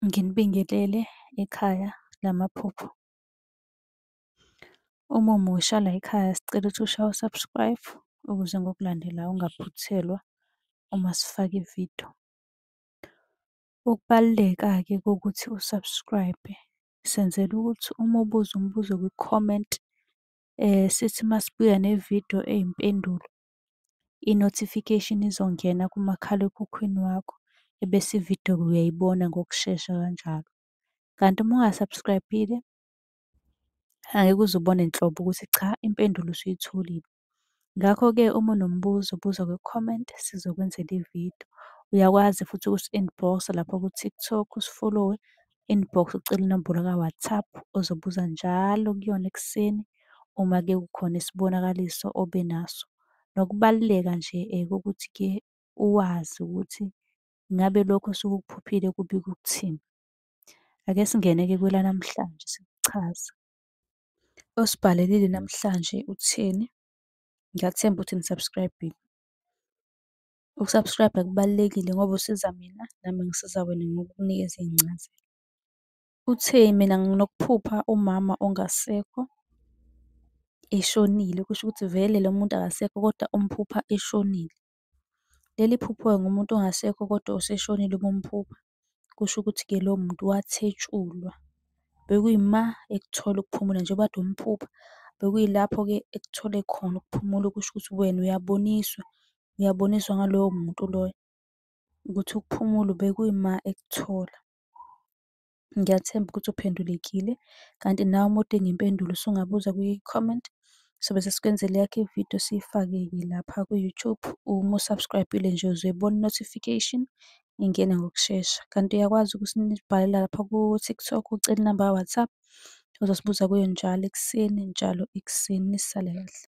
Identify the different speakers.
Speaker 1: Nginibingelele ekhaya lamaphupho. Uma umusha la ekhaya sicela ukuthi ushaye u-subscribe ukuze ngokulandelayo ungaphuthelwa uma sifaka ividiyo. Ukubaluleka-ke kokuthi u-subscribe, senzela ukuthi uma ubuza umbuzo kwi-comment, sithi masibuya nevidiyo eyimpendulo, i-notification izongena kumakhalekhukhwini wakho, ebese ividiyo-ke uyayibona ngokushesha kanjalo. Kanti uma unga-subscribe-ile, angeke uze ubone nhlobo ukuthi cha, impendulo usuyitholile. Ngakho-ke uma unombuzo buza kwi-comment sizokwenzela ividiyo. Uyakwazi futhi ukusi-inbox-a lapha ku-TikTok, usi-follow-we, inbox ucele inombolo ka-WhatsApp ozobuza njalo kuyona ekuseni uma-ke kukhona isibonakaliso obenaso. Nokubaluleka nje kokuthi-ke uwazi ukuthi ngabe lokho osuke ukuphuphile kubika ukuthini. Ake singene-ke kwelanamhlanje sikuchaze. Osibhalelile namhlanje utheni? Ngiyathemba ukuthi ni-subscribe-ile. Uku-subscribe-a kubalulekile ngoba usiza mina nami ngisiza wena ngokukunikeza iy'ncazelo. Uthe mina nginokuphupha umama ongasekho eshonile, kusho ukuthi vele lo muntu akasekho kodwa umphupha eshonile. Leli phupho-ke ngomuntu ongasekho kodwa oseshonile uma umphupha, kusho ukuthi-ke lowo muntu wathetshulwa. Bekuyima ekuthola ukuphumula njengoba kade umphupha, bekuyilapho-ke ekuthole khona ukuphumula okusho ukuthi wena uyaboniswa ngaloyo muntu loyo ukuthi ukuphumula bekuyima ekuthola. Ngiyathemba ukuthi uphendulekile, kanti nawe uma udinga impendulo usungabuza kwi-comment, sobe sesikwenzela eyakho ividiyo siyifake-ke lapha ku-YouTube. Uma u-subscribe-ile nje uzoyibona i-notification ingene ngokushesha. Kanti uyakwazi ukusibhalela lapha ku-TikTok ucele inamba ka-WhatsApp ozosibuza kuyo njalo ekuseni, njalo ekuseni. Nisale kahle.